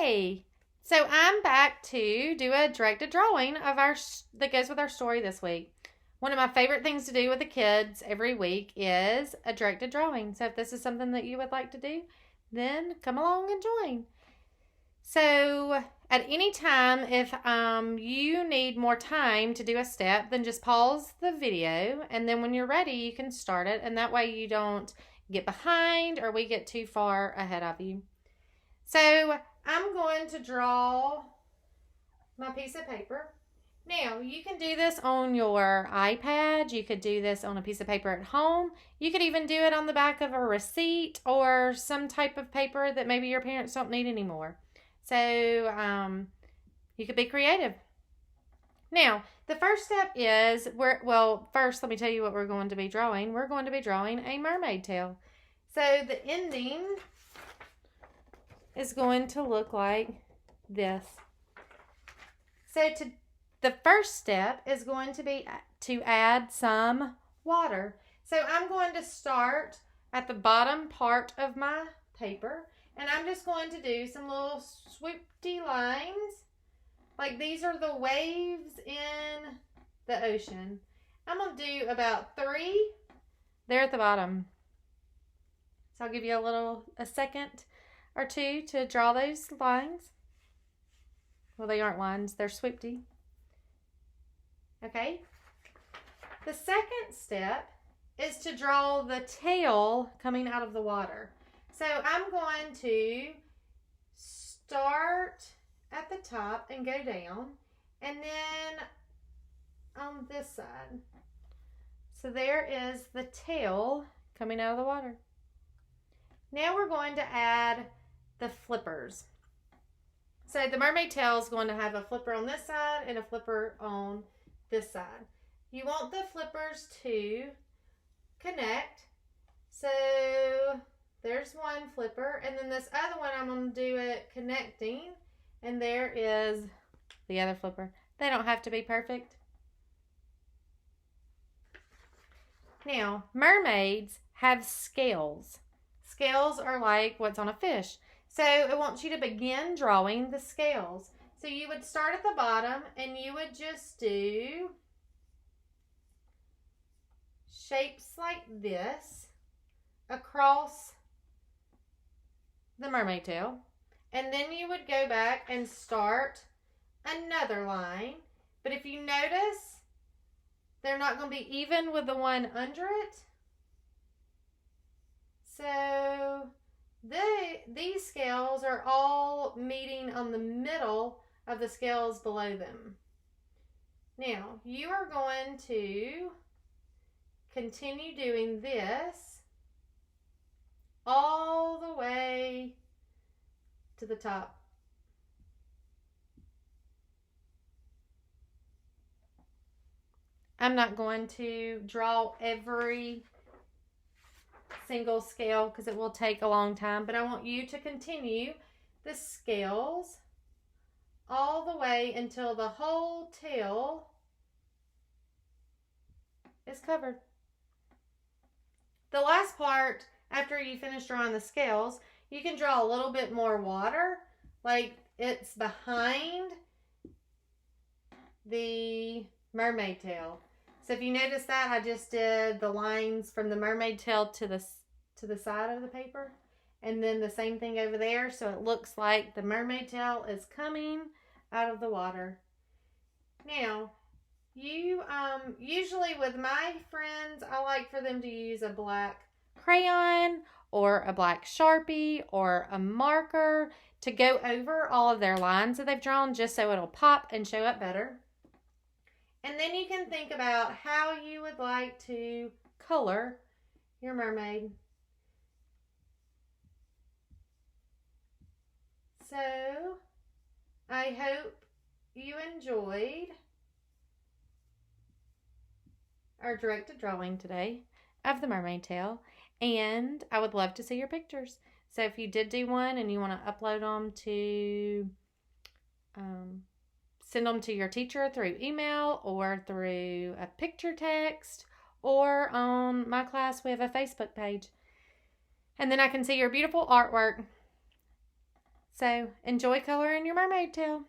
Hey, so I'm back to do a directed drawing of that goes with our story this week. One of my favorite things to do with the kids every week is a directed drawing. So if this is something that you would like to do, then come along and join. So at any time, if you need more time to do a step, then just pause the video, and then when you're ready, you can start it, and that way you don't get behind or we get too far ahead of you. So I'm going to draw my piece of paper. Now, you can do this on your iPad. You could do this on a piece of paper at home. You could even do it on the back of a receipt or some type of paper that maybe your parents don't need anymore. So you could be creative. Now, the first step is, first let me tell you what we're going to be drawing. We're going to be drawing a mermaid tail. So the ending is going to look like this. So the first step is going to be to add some water. So I'm going to start at the bottom part of my paper, and I'm just going to do some little swoopy lines. Like these are the waves in the ocean. I'm going to do about 3 there at the bottom. So I'll give you a second or 2 to draw those lines. Well, they aren't lines, they're swoopy. Okay. The second step is to draw the tail coming out of the water. So I'm going to start at the top and go down, and then on this side. So there is the tail coming out of the water. Now we're going to add the flippers. So the mermaid tail is going to have a flipper on this side and a flipper on this side. You want the flippers to connect. So there's one flipper, and then this other one I'm going to do it connecting, and there is the other flipper. They don't have to be perfect. Now, mermaids have scales. Scales are like what's on a fish. So I want you to begin drawing the scales. So you would start at the bottom and you would just do shapes like this across the mermaid tail. And then you would go back and start another line. But if you notice, they're not going to be even with the one under it. So these scales are all meeting on the middle of the scales below them. Now, you are going to continue doing this all the way to the top. I'm not going to draw every single scale because it will take a long time, but I want you to continue the scales all the way until the whole tail is covered. The last part, after you finish drawing the scales, you can draw a little bit more water, like it's behind the mermaid tail. So if you notice that, I just did the lines from the mermaid tail to the side of the paper. And then the same thing over there. So it looks like the mermaid tail is coming out of the water. Now, you usually with my friends, I like for them to use a black crayon or a black Sharpie or a marker to go over all of their lines that they've drawn, just so it'll pop and show up better. And then you can think about how you would like to color your mermaid. So, I hope you enjoyed our directed drawing today of the mermaid tail, and I would love to see your pictures. So if you did do one and you want to upload them to send them to your teacher through email or through a picture text, or on my class, we have a Facebook page. And then I can see your beautiful artwork. So enjoy coloring your mermaid tail.